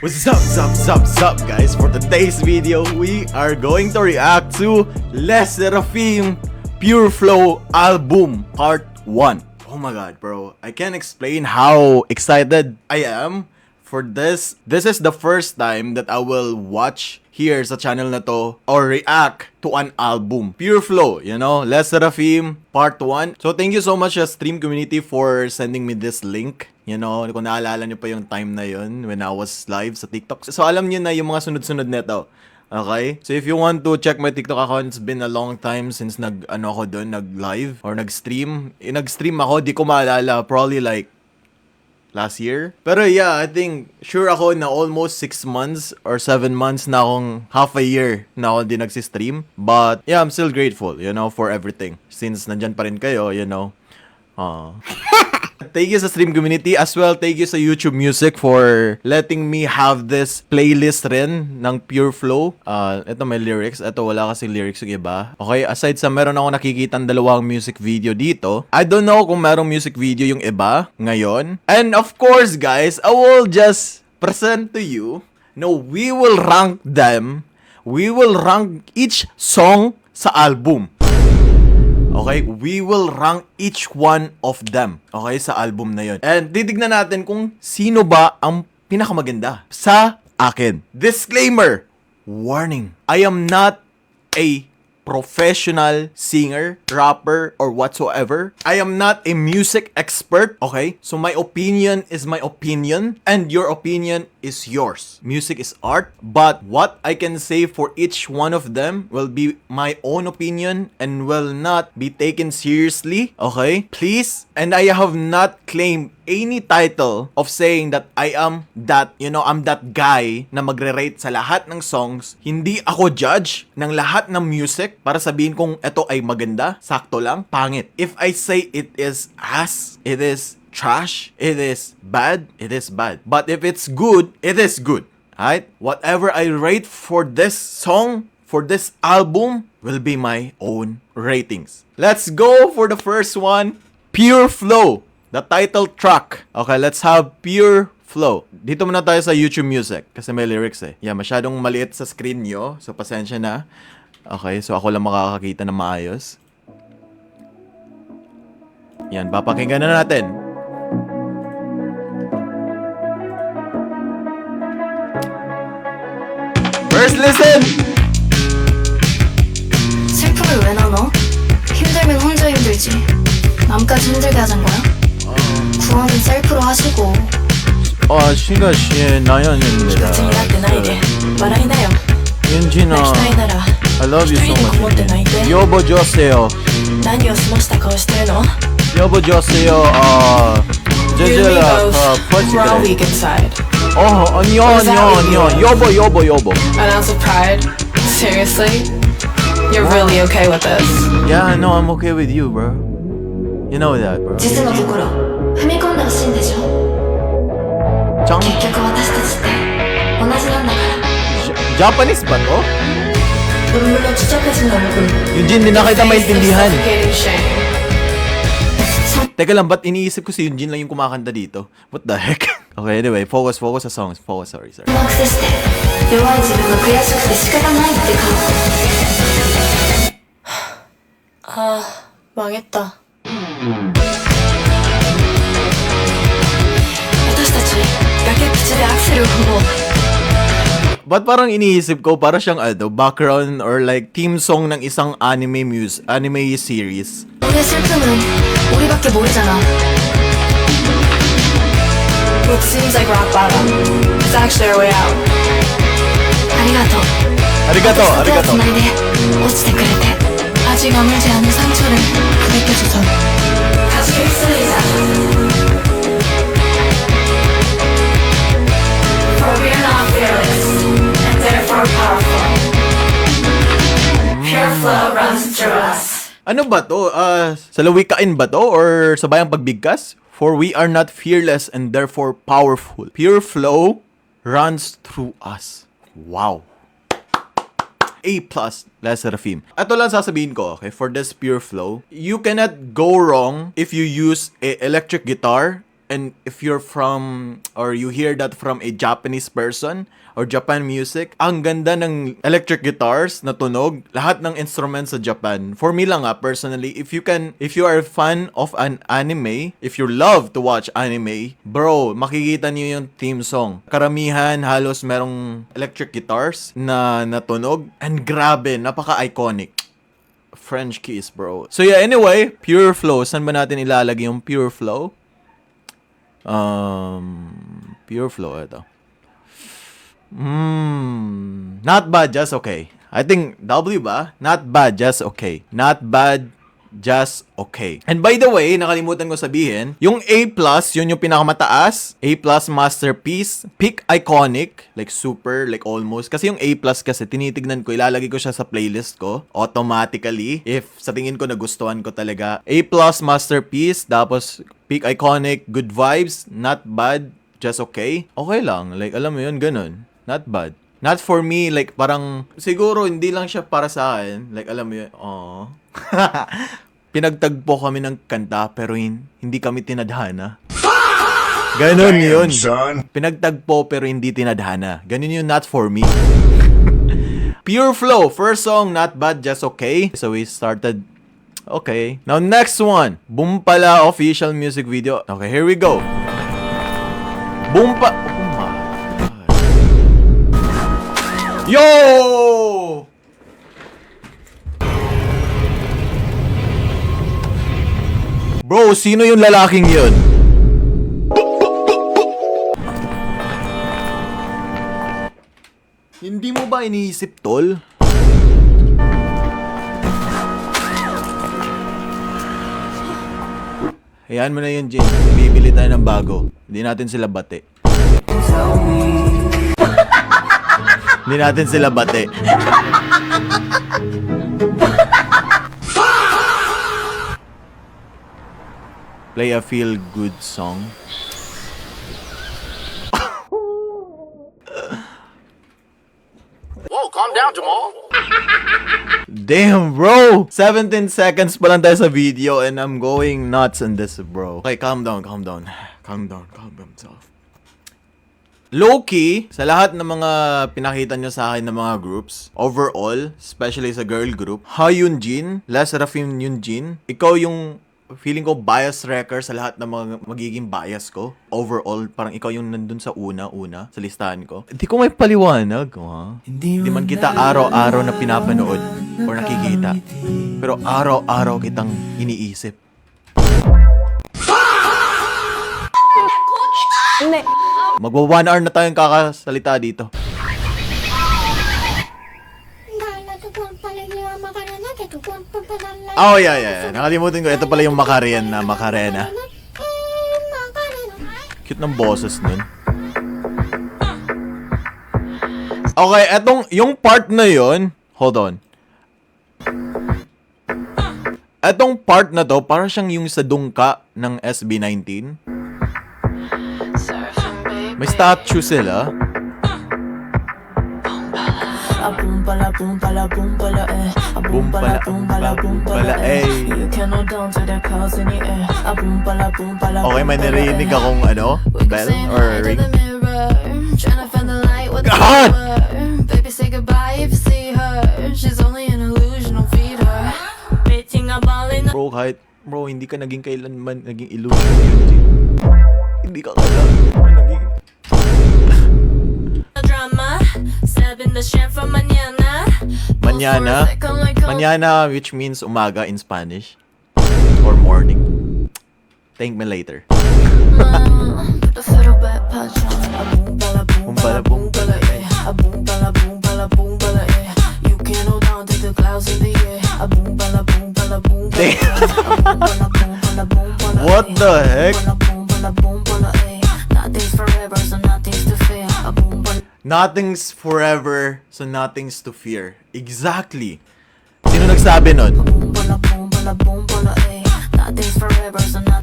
What's up guys? For today's video, we are going to react to Les Seraphim Pure Flow album part 1. Oh my god, bro. I can't explain how excited I am for this. This is the first time that I will watch here sa channel na to or react to an album. Pure Flow, you know, Les Seraphim part 1. So thank you so much stream community for sending me this link. You know, kung naalala nyo pa yung time na yun when I was live sa TikTok. So alam nyo na yung mga sunod-sunod neto. Okay? So if you want to check my TikTok account, it's been a long time since nag-live or nag-stream. Nag-stream ako, di ko maalala. Probably like last year. Pero yeah, I think sure ako na almost 6 months or 7 months na akong half a year na ako din nagsi-stream. But yeah, I'm still grateful, you know, for everything. Since nandyan pa rin kayo, you know. Thank you sa stream community as well. Thank you sa YouTube Music for letting me have this playlist rin ng Pure Flow. Ito may lyrics. Ito wala kasi lyrics yung iba. Okay, aside sa meron ako nakikitang dalawang music video dito. I don't know kung merong music video yung iba ngayon. And of course guys, I will just present to you. No, we will rank them. We will rank each song sa album. Okay, we will rank each one of them. Okay, sa album na yon. And titignan natin kung sino ba ang pinakamaganda sa akin. Disclaimer, warning. I am not a professional singer, rapper, or whatsoever. I am not a music expert, okay? So my opinion is my opinion, and your opinion is yours. Music is art, but what I can say for each one of them will be my own opinion and will not be taken seriously, okay? Please, and I have not claimed any title of saying that I am that, you know, I'm that guy na magre-rate sa lahat ng songs. Hindi ako judge ng lahat ng music para sabihin kung ito ay maganda, sakto lang, pangit. If I say it is ass, it is trash, it is bad, it is bad. But if it's good, it is good. Alright? Whatever I rate for this song, for this album, will be my own ratings. Let's go for the first one, Pure Flow. The title track. Okay, let's have Pure Flow. Dito muna tayo sa YouTube Music kasi may lyrics eh. Yeah, masyadong maliit sa screen nyo. So, pasensya na. Okay, so ako lang makakakita na maayos. Yan, papakinggan na natin. First listen! 슬픔을 왜 나눠? 힘들면 혼자 힘들지. 남까지 힘들게 하잔 거야? 구원은 셀프로 하시고. 시가 씨의 나연입니다. 윤진아, I love you so much. 여보주세요. 여보주세요. 제젤라, 퍼지그래. 아니요. 여보. An ounce of pride? Seriously? You're really okay with this? Yeah, no, I'm okay with you, bro. You know that, bro. 実のところ踏み込んでほしいんでしょ。結局私たちって同じなんだから。 Japanese ba to? 눈물로 추적해진 얼굴. Yunjin, di na kita maintindihan. Teka lang, ba't iniisip ko si Yunjin lang yung kumakanta dito? What the heck? Okay, anyway, focus sa songs. Focus, sorry. このアクセスで弱い自分が悔しくて仕方ないって顔。망했다. 私たち崖っぷちでアクセルを踏もう。 Ba't parang iniisip ko para siyang background or like theme song ng isang anime series? 우리의 슬픔은 우리밖에 모르잖아. What seems like rock bottom is actually our way out. ありがとう。手をつないで落ちてくれて。 아직 아물지 않은 상처를 부대껴줘서. 아직 있으리자. For we are not fearless and therefore powerful. Pure flow runs through us. Ano ba to? Sa lawikain ba to? Or sa bayang pagbigkas? For we are not fearless and therefore powerful. Pure flow runs through us. Wow. A+, Les Seraphim. Ito lang sasabihin ko, okay, for this Pure Flow, you cannot go wrong if you use a electric guitar And if you're from, or you hear that from a Japanese person, or Japan music, ang ganda ng electric guitars na tunog, lahat ng instruments sa Japan. For me lang personally, if you are a fan of an anime, if you love to watch anime, bro, makikita niyo yung theme song. Karamihan, halos merong electric guitars na natunog, and grabe, napaka-iconic. French kiss, bro. So yeah, anyway, Pure Flow. Saan ba natin ilalagay yung Pure Flow? Pure Flow, ito. Not bad, just okay. I think W ba? Not bad, just okay. Not bad, just okay. And by the way, nakalimutan ko sabihin, yung A+, yun yung pinakamataas. A+, masterpiece. Pick iconic, like super, like almost. Kasi yung A+, kasi tinitignan ko, ilalagay ko siya sa playlist ko automatically. If sa tingin ko nagustuhan ko talaga. A+, masterpiece, tapos pick iconic, good vibes, not bad, just okay. Okay lang, like alam mo yun, ganun. Not bad. Not for me, like parang, siguro hindi lang siya para sa akin. Like alam mo yun, pinagtagpo kami ng kanta pero hindi kami tinadhana. Ganon yun. Pinagtagpo pero hindi tinadhana. Ganon yun, not for me. Pure Flow, first song, not bad, just okay. So we started, okay. Now next one, Bumpala official music video. Okay, here we go. Bumpa... Yo! Bro, sino yung lalaking yun? Hindi mo ba iniisip, tol? Hayaan mo na yun, Jin. Bibili tayo ng bago. Hindi natin sila bate. Hindi natin sila bate. Play a feel-good song. Whoa, calm down, Jamal. Damn, bro! 17 seconds pa lang tayo sa video and I'm going nuts on this, bro. Okay, calm down. Calm yourself. Low-key, sa lahat ng mga pinakita nyo sa akin ng mga groups, overall, especially sa girl group, Ha Yoonjin, Les Rafim Yoonjin, ikaw yung feeling ko bias wrecker sa lahat ng mga magiging bias ko. Overall, parang ikaw yung nandun sa una, sa listahan ko. Hindi ko may paliwanag, ha? Hindi man kita araw-araw na pinapanood or nakikita. Pero araw-araw kitang iniisip. Magwa 1 hour na tayong kakasalita dito. Oh, yeah. Nakalimutan ko. Ito pala yung Macarena. Cute ng boses nun. Okay, yung part na yon. Hold on. Etong part na to, para siyang yung sa dungka ng SB19. May statue sila. Okay, may narinig akong bell or ring. God! Baby, say goodbye if you see her. She's only an illusion, don't feed her. Bro, hindi ka naging kailanman naging illusion yun, G. Hindi ka kailanman naging... Mañana, which means umaga in Spanish. Or morning. Thank me later. What the heck? Nothing's forever, so nothing's to fear. Exactly. Sino nagsabi nun?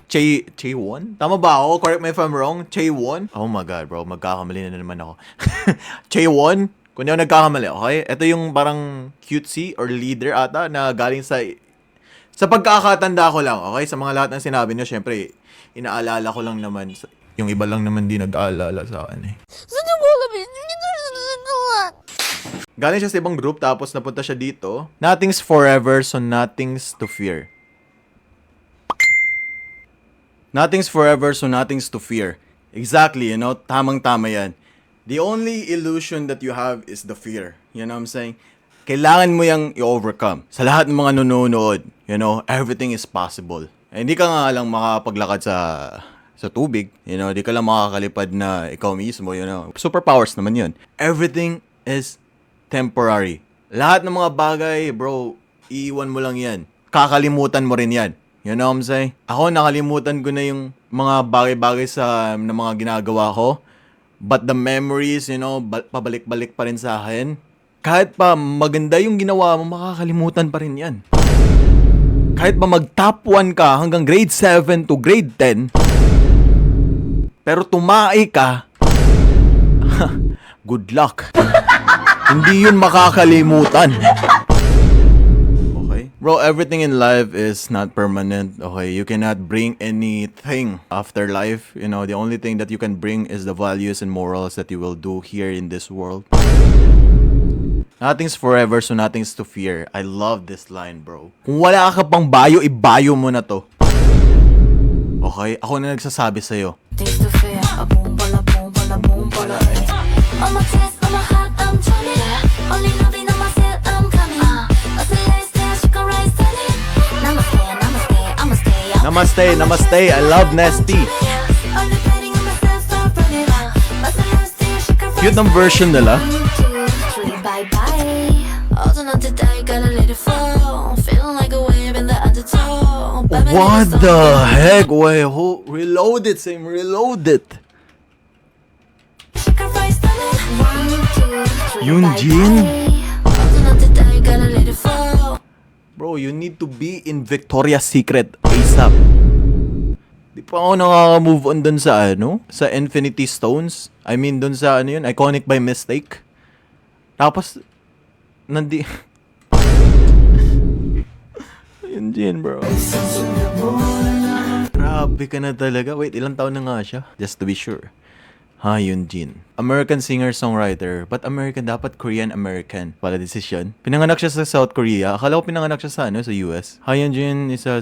Chaewon? Tama ba ako? Correct me if I'm wrong. Chaewon? Oh my god, bro. Magkakamali na naman ako. Chaewon? Kung hindi ako nagkakamali, okay? Ito yung parang cutesy or leader ata na galing sa Sa pagkakatanda ko lang, okay? Sa mga lahat ng sinabi niyo, syempre, inaalala ko lang naman. Yung iba lang naman di nag-aalala sa akin eh. Galing siya sa ibang group, tapos napunta siya dito. Nothing's forever, so nothing's to fear. Nothing's forever, so nothing's to fear. Exactly, tamang-tama yan. The only illusion that you have is the fear. You know what I'm saying? Kailangan mo yung i-overcome. Sa lahat ng mga nanonood, everything is possible. Hindi ka nga lang makapaglakad sa tubig. Di ka lang makakalipad na ikaw mismo, Superpowers naman yun. Everything is temporary. Lahat ng mga bagay, bro, iiwan mo lang yan. Kakalimutan mo rin yan. You know what I'm saying? Ako, nakalimutan ko na yung mga bagay-bagay na mga ginagawa ko. But the memories, pabalik-balik pa rin sa akin. Kahit pa maganda yung ginawa mo, makakalimutan pa rin yan. Kahit pa mag-top 1 ka hanggang grade 7 to grade 10, pero tumae ka, good luck. Hindi yun makakalimutan. Okay? Bro, everything in life is not permanent. Okay? You cannot bring anything after life. The only thing that you can bring is the values and morals that you will do here in this world. Nothing's forever, so nothing's to fear. I love this line, bro. Kung wala ka pang bayo, ibayo mo na to. Okay? Ako na nagsasabi sa'yo. Things to fear. A boom, bala, boom, bala, boom, bala, On my chest, on my heart, I'm turning. Only loving on myself, I'm coming. I say, let's dance, you can rise, turn it. Namaste, namaste, I'ma stay. Namaste, namaste. I love Nesty. Only betting on myself, stop running. I say, let's dance, you can rise. Cute ng version nila. 1, 2, 3, bye-bye. Also not today, gotta let it fall. Feeling like a wave in the undertow. What the heck? Wait, who? Reload it, Sam. Reload it. Yoonjin? Bro, you need to be in Victoria's Secret ASAP. Di pa ako nakaka-move on dun sa sa Infinity Stones. I mean, dun sa yun, Iconic by Mistake. Tapos, Yoonjin, bro. Grabe ka na talaga. Wait, ilang taon na nga siya? Just to be sure. Yoonjin. American singer-songwriter. But American, dapat Korean-American. Pala decision. Pinanganak siya sa South Korea. Akala ko pinanganak siya sa sa US. Yoonjin is a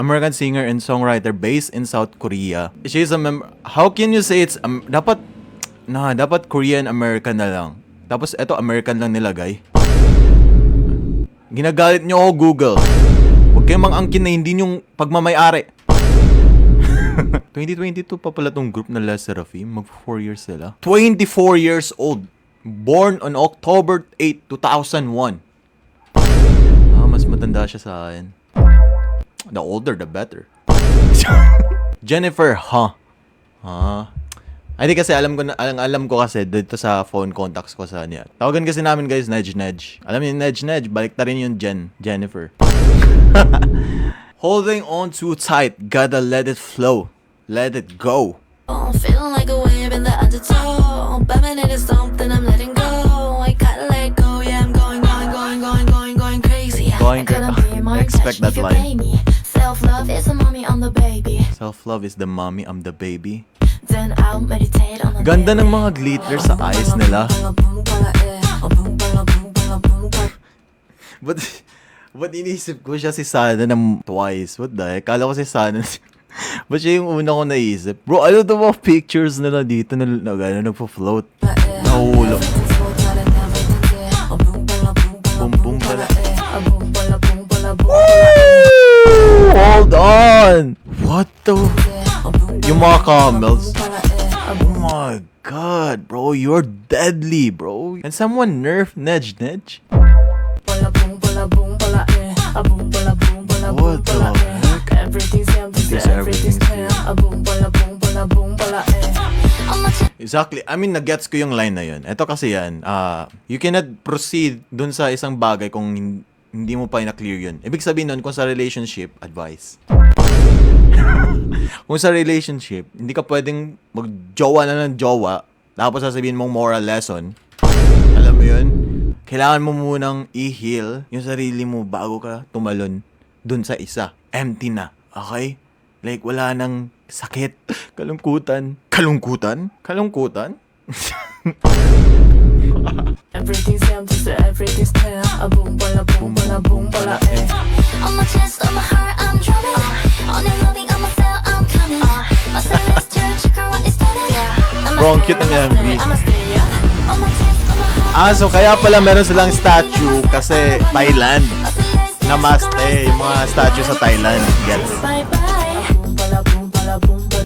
American singer and songwriter based in South Korea. She is a member. How can you say it's dapat Korean-American na lang. Tapos eto American lang nilagay. Ginagalit niyo ako, Google. Huwag kayong mang-angkin na hindi yung pagmamayari. 2022 pa pala tong group na Les Seraphim. Mag 4 years sila. 24 years old. Born on October 8, 2001. Mas matanda siya sa akin. The older, the better. Jennifer, Hindi kasi alam ko kasi dito sa phone contacts ko sa niya. Tawagan kasi namin guys, Nedge. Alam niyo Nedge, balik ta rin yung Jennifer. Holding on too tight, gotta let it flow. Let it go. Feeling like a wave in the undertow. Batman is something I'm letting go. I gotta let go, yeah, I'm going crazy. Going I couldn't be more expect touch that if you line. pay me. Self-love is the mommy, I'm the baby. Self-love is the mommy, I'm the baby. Then I'll meditate on the Ganda ng mga glitter sa eyes nila. But inisip ko siya si Sana ng Twice. What the heck? Kala ko si Sana. Ba't siya yung una ko naisip? Bro, ano ito mga pictures nila dito na nagpo-float? Nahulog. Boom, boom pala. Woo! Hold on! What the? Yung mga camels. Oh my god, bro. You're deadly, bro. And someone nerfed Nedge. What the heck? Everything's here. Exactly. I mean, nagets ko yung line na yun. Ito kasi yan, you cannot proceed dun sa isang bagay kung hindi mo pa na-clear yun. Ibig sabihin nun, kung sa relationship, advice. Kung sa relationship, hindi ka pwedeng mag-jowa na ng jowa, tapos sasabihin mong moral lesson. Alam mo yun? Kailangan mo munang i-heal yung sarili mo bago ka tumalon dun sa isa. Empty na. Okay? Like, wala nang sakit. Kalungkutan. Kalungkutan? Kalungkutan? Everything's empty, so everything's clear. A boom, bala, boom, bala, eh. On my chest, on my heart, I'm drumming. On your loving, on my cell, I'm coming. My celestial chakra is turning. Bro, ang cute ng MV. I'ma stay, yeah. On my chest, on my heart, So kaya pala meron silang statue kasi Thailand. Namaste, yung mga statue sa Thailand. Gets? Bye bye. Boom, bala, boom, bala, boom, bala.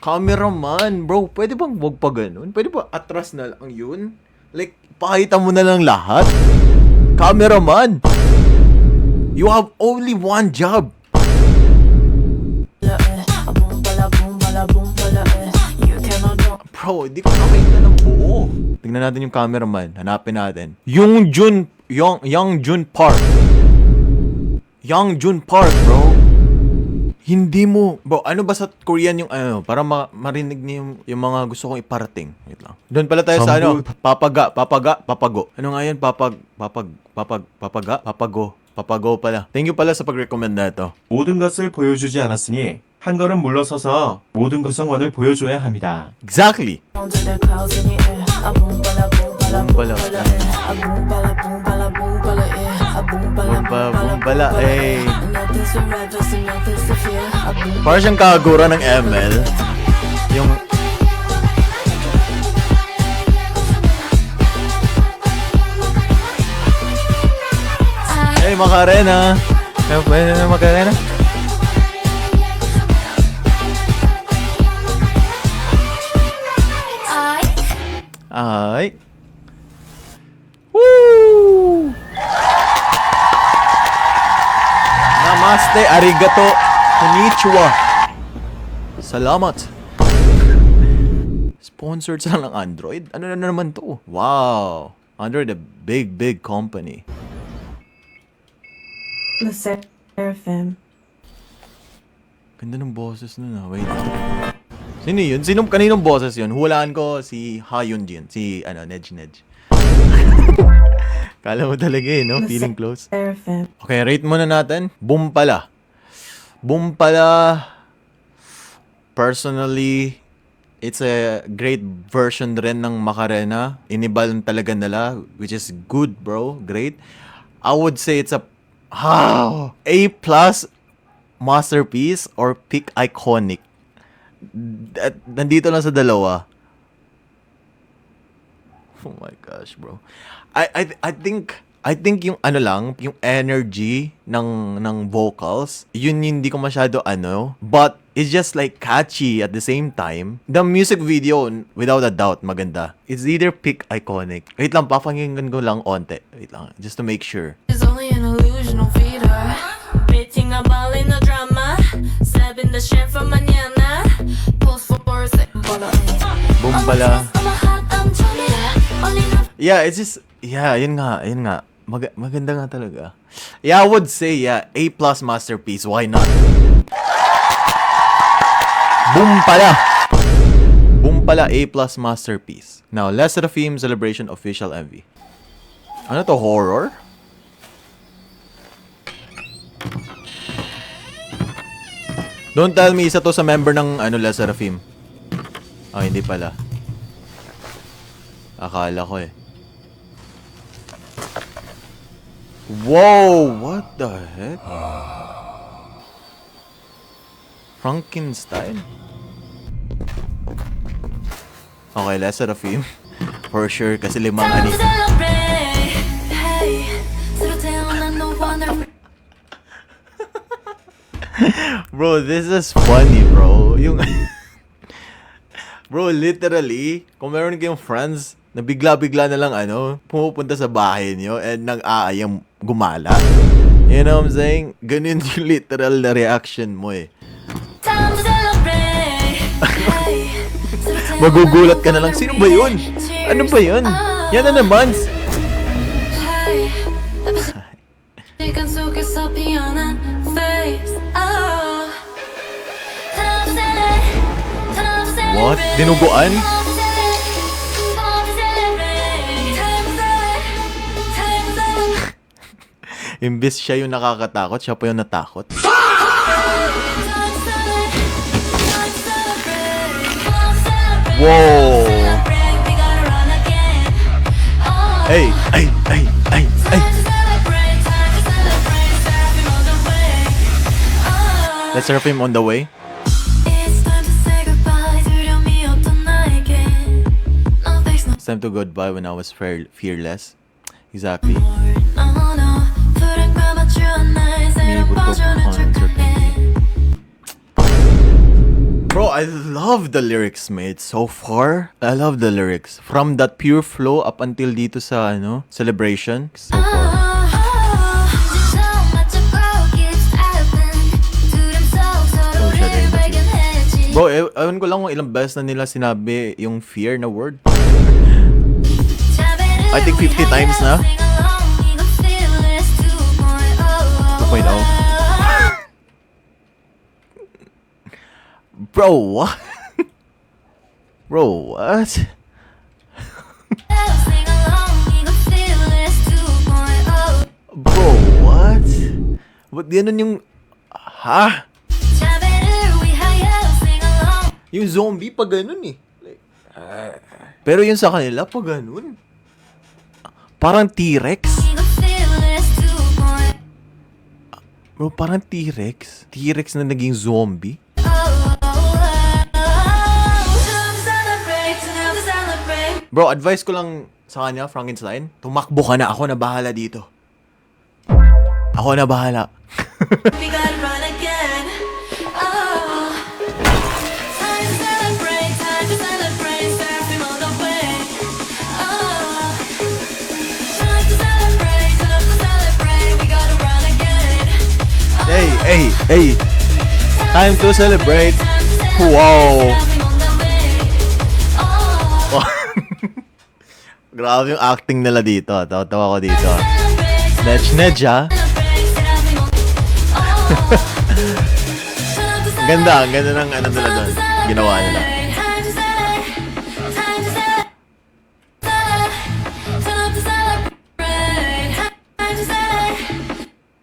Cameraman, bro, pwede bang wag pa ganun? Pwede ba atras na lang yun? Like, pakita mo na lang lahat? Cameraman! You have only one job. Boom, bala, boom, bala, eh. You cannot do. Bro, hindi ko nakita ng buo. Tingnan natin yung cameraman. Hanapin natin. Yung Jun Park. Young Jun Park, bro. Hindi mo. Bro, ano ba sa Korean yung ano? Para marinig niyo yung mga gusto kong iparating. Wait lang. Doon pala tayo sa ano? Papago. Ano nga yan? Papago pala. Thank you pala sa pag-recommend na ito. 모든 것을 보여주지 않았으니 한 걸음 물러서서 모든 구성원을 보여줘야 합니다. Exactly. Under the clouds in the air. A boom, bala, boom, bala, Boom, bala. boom, bala, eh. A boom, bala, boom, bala, boom, bala, eh. A boom, bala, Boom, bala, eh. Nothing's forever, so nothing's to fear. A boom, Parang siyang kagura ng ML. Yung... Hey, Macarena! Pwede na Macarena? Ay. Woo! Namaste, arigato, konnichiwa. Salamat. Sponsored sila ng Android? Ano na naman to? Wow. Android, a big company. The Seraphim. Ganda ng boses nun ah. Wait lang. Sino yun? Kaninong boses yun? Hulaan ko si Ha Yun Jin. Si, Nej. Kala mo talaga eh, no? Feeling close. Seraphim. Okay, rate muna natin. Boom pala. Personally, it's a great version rin ng Macarena. Inibal talaga nila, which is good, bro. Great. I would say it's a A+ masterpiece or peak iconic. Nandito lang sa dalawa. Oh my gosh, bro. I think yung ano lang, yung energy ng vocals, yun hindi ko masyado but it's just like catchy at the same time. The music video, without a doubt, maganda. It's either peak iconic. Wait lang, papakinggan ko lang onte. Wait lang, just to make sure. It's only an illusional feeder. Beating a ball in the drama. Stabbing the shit from mañana. Pulse for a second. Boom pala. on my heart, I'm drumming. Only love Yeah, it's just, yun nga. Maganda nga talaga. Yeah, I would say, A+ masterpiece. Why not? Boom pala, A+ masterpiece. Now, Les Seraphim Celebration Official MV. Ano to, horror? Don't tell me isa to sa member ng Les Seraphim. Hindi pala. Akala ko eh. Whoa! What the heck? Frankenstein? Okay, Les Seraphim. For sure, kasi limang time ani. to celebrate. Hey, 새로 태어난 너와 날 Bro, this is funny, bro. Yung... Bro, literally, kung meron kayong friends na bigla-bigla na lang pumupunta sa bahay niyo and nag-aayang gumala. You know what I'm saying? Ganun yung literal na reaction mo eh. time to celebrate. Hey, 새로 태어난 Magugulat ka na lang, 너와 sino ba yun? Ano ba yun? Yan na naman. Hey, 시간 속에서 피어난 face. Oh. Time to celebrate. Time to celebrate. What? Dinuguan? Time to celebrate. Imbis siya yung nakakatakot, siya pa yung natakot. Whoa! Hey, ay, ay, ay, ay. Let's surf him on the way. It's time to go goodbye when I was fearless. Exactly. Bro, I love the lyrics, mate. So far, I love the lyrics. From that pure flow up until dito sa, celebration. So far. Bro, ewan ko lang kung ilang beses na nila sinabi yung fear na word. I think 50 times na. 2.0. Bro, what? Bro, what? Bro, what? Ba't ganun yung... Ha? Yung zombie pa ganun eh. Like, pero yun sa kanila pa ganun. Parang T-Rex. Bro, parang T-Rex. T-Rex na naging zombie. Bro, advice ko lang sa kanya, Frankenstein, tumakbo ka na, ako na bahala dito. Ako na bahala. We gotta run again. Oh, time to celebrate, surf him all the way. Oh, time to celebrate, we gotta run again. Hey, hey, hey. Time to celebrate. Wow. Grabe yung acting nila dito. Tawa ko dito. Snatch, ha? Ganda ng ano nila doon. Ginawa nila.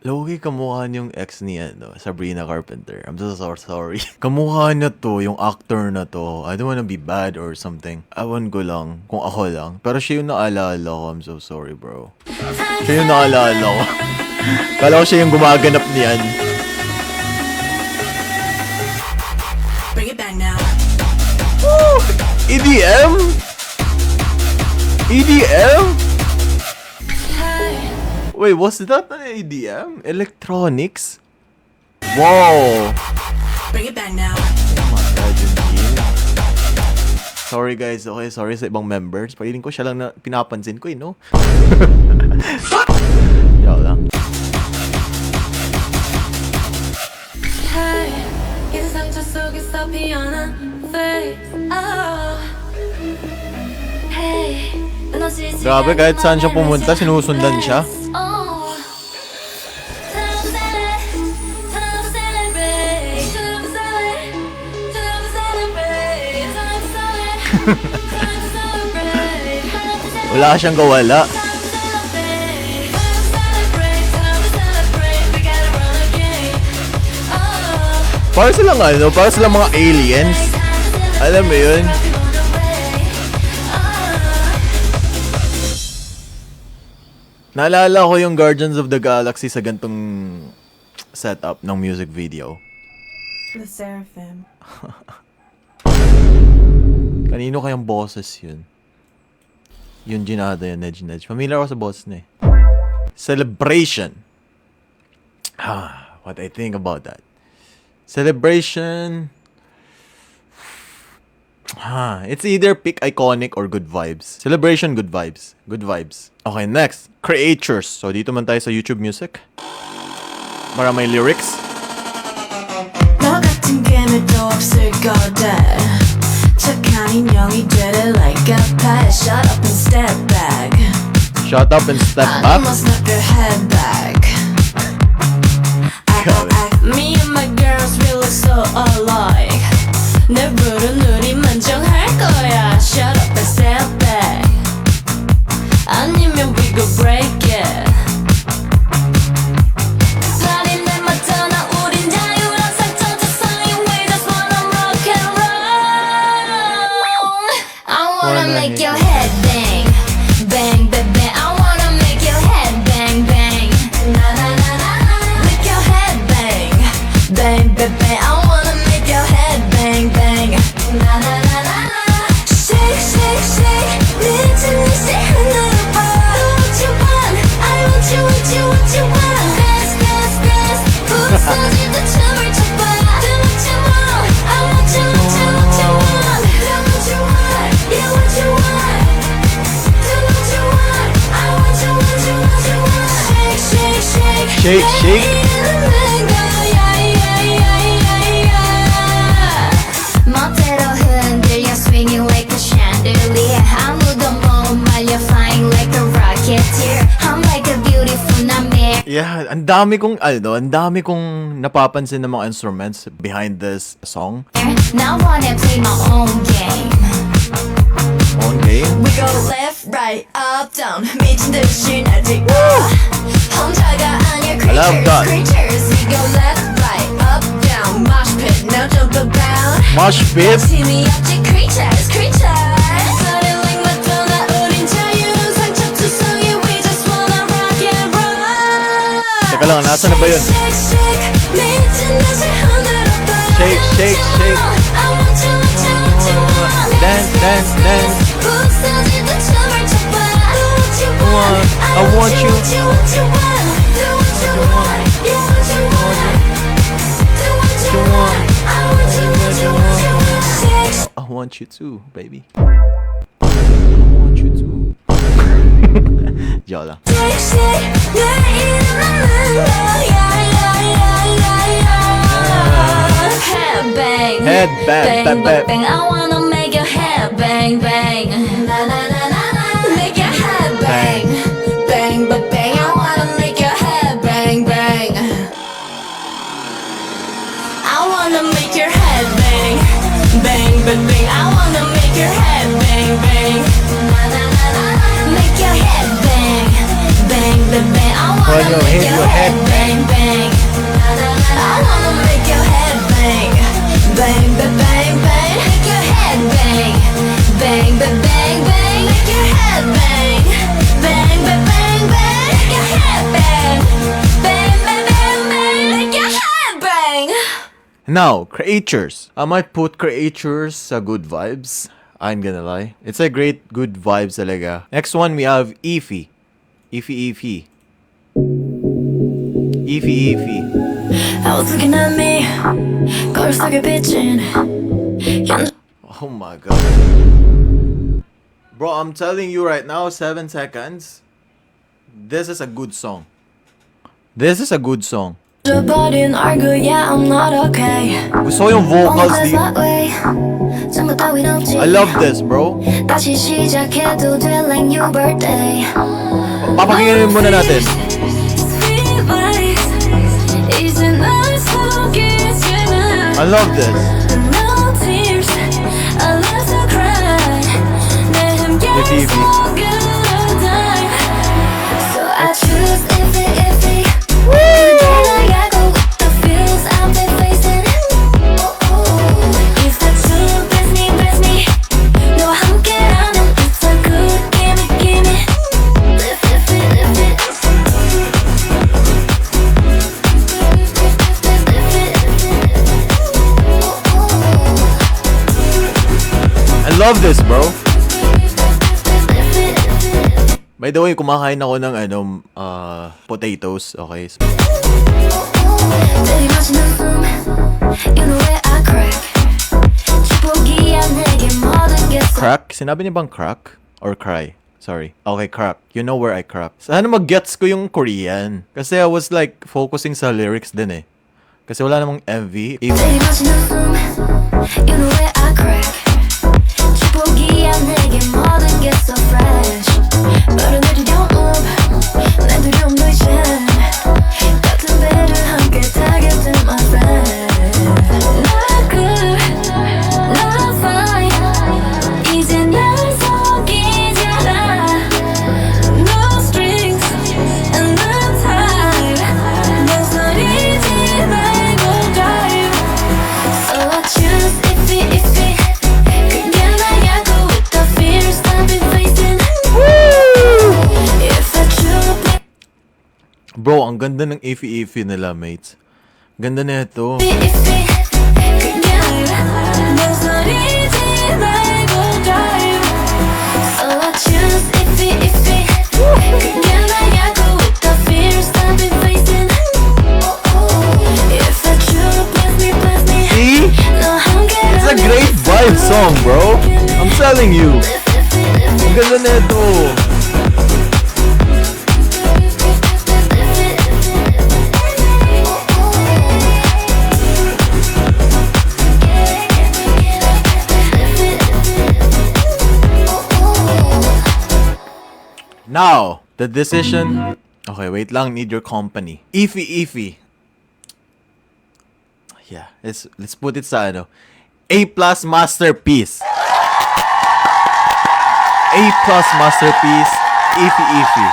Logi kamukha niyong ex ni Sabrina Carpenter. I'm so sorry. Kamukha na to, yung actor na to. I don't wanna be bad or something. Awan ko lang, kung ako lang. Pero siya yung naalala ko. I'm so sorry, bro. Siya yung naalala ko. Kala ko siya yung gumaganap niyan. Bring it back now. Woo! EDM? EDM? Wait, was that an EDM? Electronics? Wow! Bring it back now. Oh my God, Junjin. Sorry guys, okay, sorry sa ibang members. Pagdating ko siya lang na pinapansin ko no? Yaw lang. Hey, 이 상처 속에서 피어난 face. Oh, hey, 무너지지 Grabe, kahit saan siya pumunta, sinusundan siya. Wala siyang kawala. Para silang mga aliens. Alam mo yun? Naalala ko yung Guardians of the Galaxy sa gantong setup ng music video. The Seraphim. Kanino kayang bosses yun? Yung Jinada yun, Nedge. Familiar ako sa boss na eh. Celebration. What I think about that. Celebration. It's either pick iconic or good vibes. Celebration, good vibes. Good vibes. Okay, next. Creatures. So, dito man tayo sa YouTube Music. Para may lyrics. 너 같은 개미도 없을 거다. 착한 인형이 되려 like a pet. Shut up and step back. Shut up and step I up. must snap your head back. Me and my girls we look so alike. 내 부른 우리 만족할 거야. Shut up and step back. 아니면 we go break it. shake, shake. 멋대로 흔들려 swinging like a chandelier 아무도 못 말려 flying like a rocketeer I'm like a beautiful nightmare Yeah, ang dami kong napapansin ng mga instruments behind this song. Now I wanna play my own game On game. We go left, right, up, down. 미친 듯이 날뛰고 혼자가 아니야 I love that. creatures. We go left, right, up, down. Mosh pit, now jump about. Mosh pit. 힘이 없지 creatures. Suddenly 맞춰나 우린 자유상처투성이. We just wanna rock and roll. Teka lang, nasa na ba yun? Shake, shake, 미친 듯이 흔들어봐. Shake, shake, shake. I want you, want you, want you, want you. Dance, dance, dance. 부서진 듯 춤을 춰봐. Do what you want. I want you. what you want. Do what you want. You what you want. Do what you want. I want you, want you, want you, want. Shake, I want you too, baby. I want you too. Joke lang. shake, shake. 내 이름은 너야. Headbang. Head bang, bang, bang. bang I wanna make your head bang bang Na na na na na. Make your head bang. Bang, bang, bang. I wanna make your head bang, bang. I wanna make your head bang. Bang, bang, bang. I wanna make your head bang, bang. Na na na na na. Make your head bang. Bang, bang, bang. I wanna Wanna make hit your your head head bang, bang. Na na na na. I wanna make your head bang. Bang, bang, bang, bang. Make your head bang. Bang, bang, bang, bang. Make your head bang. Bang, bang, bang, bang. Make your head bang. Bang, bang, bang, bang. Make your head bang. Now, creatures. I might put creatures sa good vibes. I'm gonna lie. It's a great good vibes talaga. Next one, we have Ify. Ify. I was looking at me, colors 속에 비친 Oh my god. Bro, I'm telling you right now, 7 seconds. This is a good song. 잊어버린 얼굴, yeah, I'm not okay. Gusto ko yung vocals Almost dito. that way. 전부 따윈 없지. I love this, bro. 다시 시작해도 돼 like new birthday. Papakinggan muna natin. Sweet lies, 이제 날 속이지는 I love this. no tears, I love to cry. 내 함께 Ify. 속으로다. So I choose Ify. 그게 나야고 the feels I've been facing. If the truth bless me. 너와 함께라면 it's a good gimme. Live it. I love this, bro. By the way, kumakain ako ng potatoes, okay? 되게 맛있는 숨 You know where I crack 축복이야 내게 모든 게 Crack? Sinabi niya bang crack? Or cry? Sorry. Okay, crack. You know where I crack. Sana mag-gets ko yung Korean. Kasi I was like focusing sa lyrics din eh. Kasi wala namang MV. 되게 맛있는 숨 You know where I crack 축복이야 내게 모든 게 so fresh 빠른 내 두려움 내 두려움도 이제 같은 배를 함께 타게 된 my friend Not good, not fine 이제 날 속이잖아 No strings and no time 망설이지 말고 drive So I choose Ify 그게 나야고 with the fears I've been facing If I choose Bro, ang ganda ng Ify nila, mates. Ganda na ito. Ify 그게 망설이지 말고 drive So I choose Ify 그게 나야고 with the fears I've been facing If I choose bless me See? 너 함께라면 It's a great vibe song, bro. I'm telling you. Ang ganda na ito. Now, the decision... Okay, wait lang. Need your company. Ify. Yeah, let's put it sa ano. A+ masterpiece. A+ masterpiece. Ify.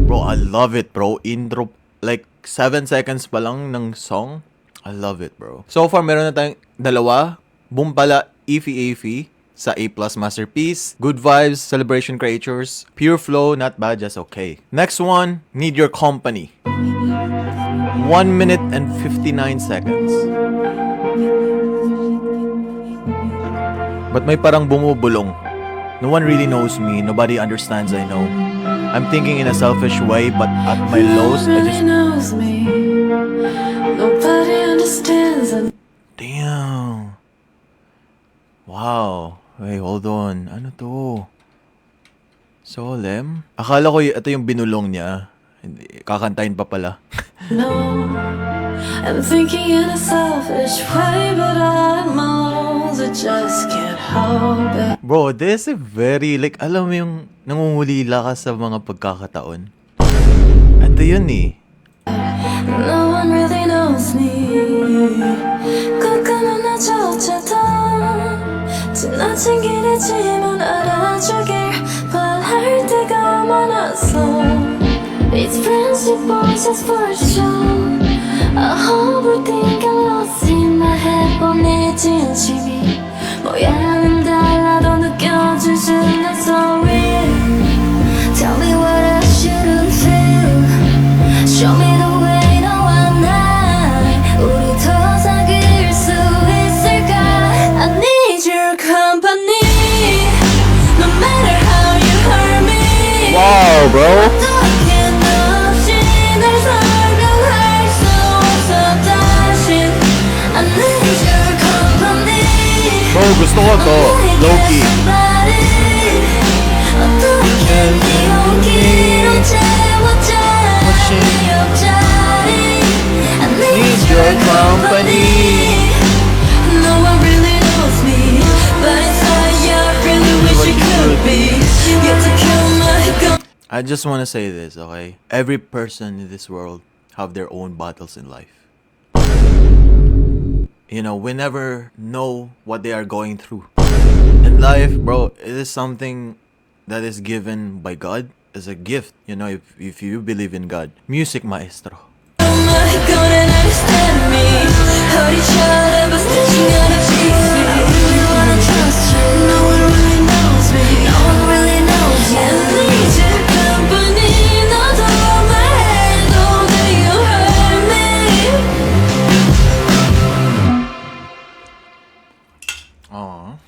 Bro, I love it, bro. Intro, like, 7 seconds pa lang ng song. I love it, bro. So far, meron na tayong dalawa. Boom pala, Ify sa A+ masterpiece. Good Vibes, Celebration Creatures. Pure Flow, not bad, just okay. Next one, Need Your Company. 1 minute and 59 seconds. But may parang bumubulong. No one really knows me. Nobody understands, I know. I'm thinking in a selfish way, but at my lows, I just... knows me. Nobody understands. Damn. Wow. Wait, hold on. Ano to? Solemn? Akala ko ito yung binulong niya. Hindi, kakantahin pa pala. No, I'm thinking in a selfish way, but I'm alone. I just can't help it. Bro, this is very, like, alam mo yung nangungulila ka sa mga pagkakataon. Ito yun eh. No one really knows me. 가끔은 나조차도 지나친 길이지만 알아주길 바랄 때가 많았어. It's friendship or just for show. I hope we think I'm lost in my head. 뻔해 진심이 모양은 달라도 느껴질 순간 so real. Tell me what I shouldn't feel. Show me the way 너와 나 우리 더 사귈 수 있을까. I need your company. No matter how you hurt me. Wow, bro. Bro, gusto ko to. Low-key. Need your company. No one really knows me, but inside you I really wish you could be. You to kill my I just want to say this, okay? Every person in this world have their own battles in life. You know, we never know what they are going through. In life, bro, it is something that is given by God as a gift. You know, if you believe in God. Music maestro. Aww.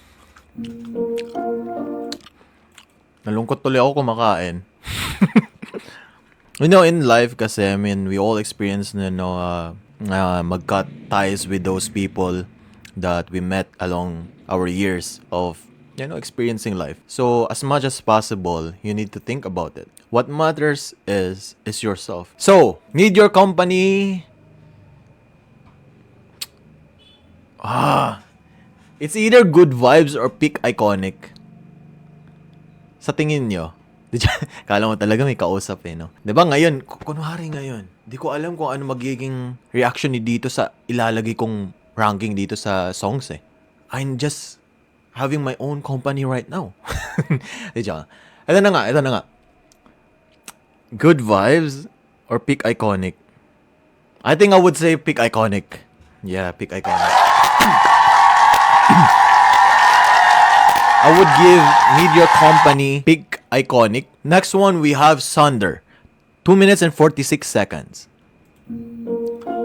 Nalungkot tuloy ako kumakain. You know, in life kasi, I mean, we all experience, you know, mag-cut ties with those people that we met along our years of, you know, experiencing life. So, as much as possible, you need to think about it. What matters is yourself. So, Need Your Company. It's either Good Vibes or Pick Iconic. Sa tingin nyo, kala mo talaga may kausap eh, no? Diba ngayon, kunwari ngayon, di ko alam kung ano magiging reaction ni dito sa ilalagay kong ranking dito sa songs eh. I'm just having my own company right now. Di ba? Ito na nga. Good Vibes or Pick Iconic? I think I would say Pick Iconic. Yeah, Pick Iconic. I would give Need Your Company, Pick Iconic. Next one, we have Sunder. 2 minutes and 46 seconds.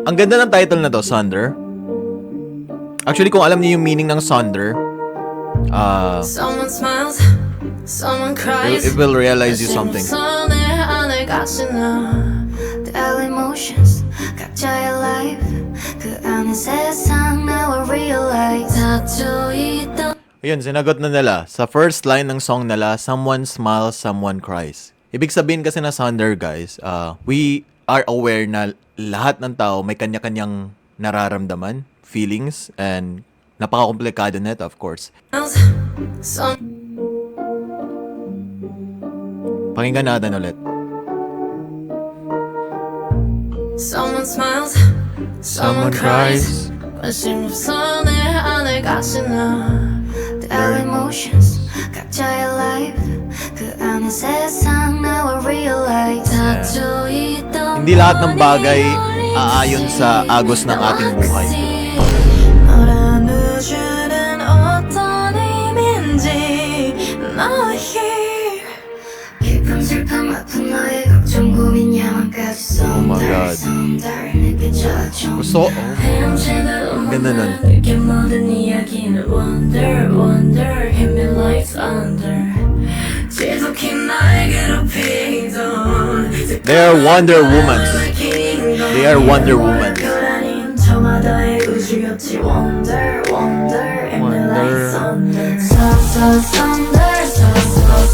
Ang ganda ng title na to, Sunder. Actually, kung alam niyo yung meaning ng Sunder, Someone smiles, someone cries. it will realize you something. The all emotions 각자의 life 그 안에 세상 now I realize 닫혀 있던 Ayun, sinagot na nila. Sa first line ng song nila, someone smiles, someone cries. Ibig sabihin kasi na Sunder, guys, we are aware na lahat ng tao may kanya-kanyang nararamdaman, feelings, and napaka-komplikado nito, of course. Pakinggan natin ulit. Someone smiles, someone cries. 관심 없어 내 안을 가시나. Their emotions, 각자의 life 그 안에 세상 now I realize 닫혀 있던 Hindi lahat ng bagay aayon sa agos ng ating buhay. 너란 우주는 어떤 의미인지 너의 깊은 슬픔 아픈 너의 걱정 고민 야망까지 Oh my God. 썸달 느껴져 Gusto, ganda nun. 이렇게 모든 이야기는 wonder wonder hit me like thunder 지독히 날 괴롭히던 They are Wonder Woman. They are Wonder Woman. 거라닌 저마다의 우주였지 wonder wonder hit me like thunder so thunder so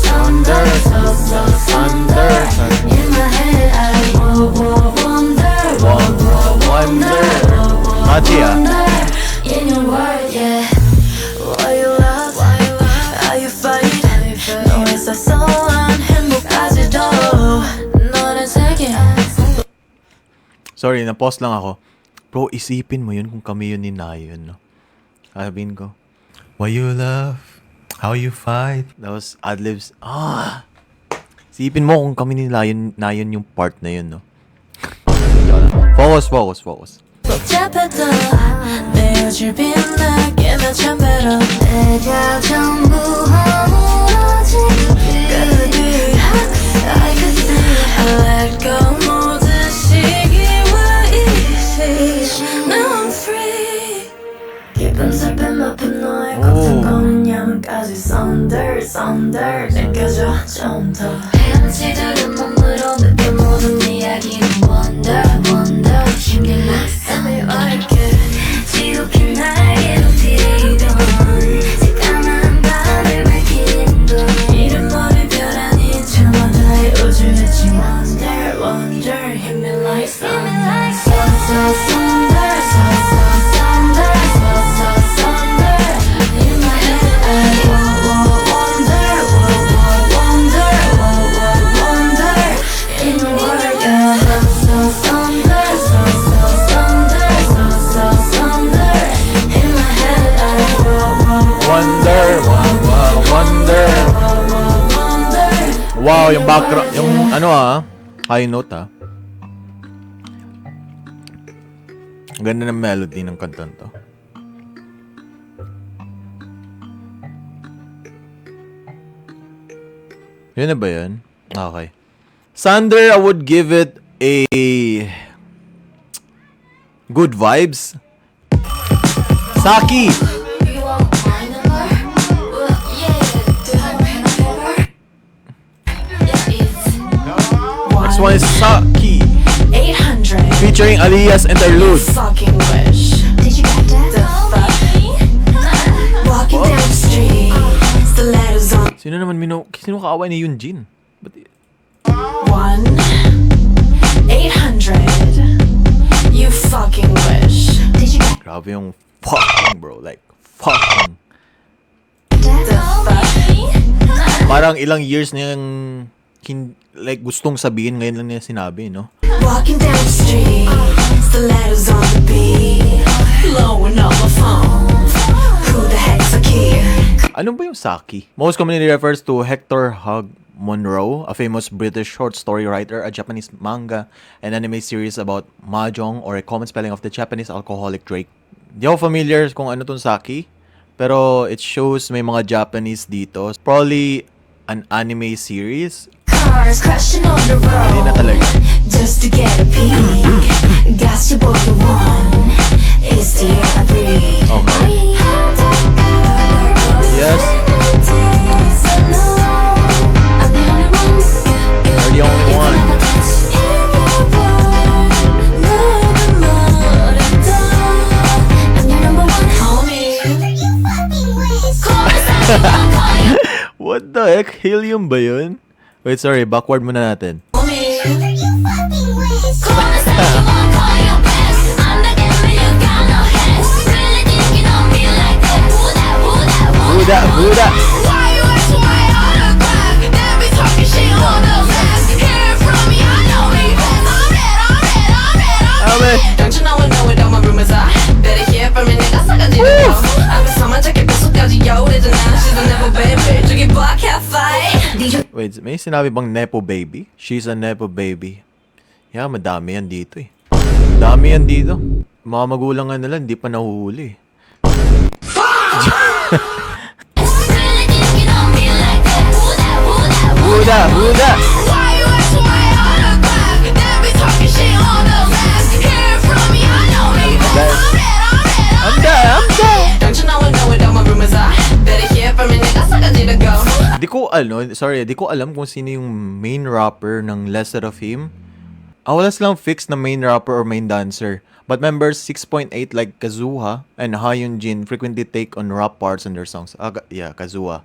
thunder so thunder in my head I wonder Wonder. Machi ah. in your world, yeah. Why you love, how you fight. 너의 사소한 행복까지도 너를 세계. Sorry, na-pause lang ako. Bro, isipin mo yun kung kami yun ni Nayon, no? Sabihin ko, why you love, how you fight. That was adlibs. Isipin mo kung kami ni Nayon yung part na yun, no? Focus. 복잡해도 내 옷을 빛나게 나 참 배로 내가 전부 허물어진 그뒤 I could see I let go 모든 시기와 이시 Now I'm free 깊은 슬픔 아픈 너의 걱정 거는 야망까지 Thunder 느껴져 좀 더 헤엄치듯은 몸으로 느껴 모든 이야기는 wonder 힘든 Tell me like it 지독히 날 괴롭히던 새까만 밤을 밝히는 걸 이름 어린 별 아닌 저마다의 우주였지 Wonder hit me like thunder So thunder In my head I wonder In the world yeah So thunder In my head I Wonder. Wow, yung background, yung ano high note Ang ganda ng melody ng kantan to. Yun na ba yun? Okay. Sander, I would give it a good vibes. Saki! Next one is Saki 800 featuring Alias Interlude. fucking wish Did you get that? The fuck Walking down the street Stilettos on Sino kaaway ni Yunjin? Ba't 1-800 You fucking wish Did you get grabe yung fucking bro, like fucking. The fuck Parang ilang years niyang like gustong sabihin, ngayon lang niya sinabi, no? Walking down the street Stilettos on the beat Blowing up my phone Who the heck's a kid? Ano ba yung Saki? Most commonly refers to Hector Hugh Monroe, a famous British short story writer, a Japanese manga and anime series about mahjong, or a common spelling of the Japanese alcoholic drink. Di ako familiar kung ano tong Saki, pero it shows may mga Japanese dito. Probably an anime series. Cars crashing on the Hindi na road talaga. Just to get a peek Got you both the one It's the air I breathe Okay. Yes. You're the only one. What the heck? Helium ba yun? Wait, sorry. Backward muna natin. Buda, Buda. Why you asking my autograph? They be talking shit on the Wait, may sinabi bang Nepo baby? She's a Nepo baby. Yeah, madami yan dito eh. Dami yan dito. Mga magulang nga nila, hindi pa nahuhuli. Really thinking on me like that. Who that, who that, who Who that? Who that? Why you ask my autograph? They be talking shit on the left. Hear it from me, I know me. I'm dead. I'm dead. Don't you know I know what all my rumors are? Better hear from me, nigga, so I need to go. Di ko alam kung sino yung main rapper ng Lesser of Him. Wala silang fixed na main rapper or main dancer. But members 6.8 like Kazuha and Hyun Jin frequently take on rap parts in their songs. Yeah, Kazuha.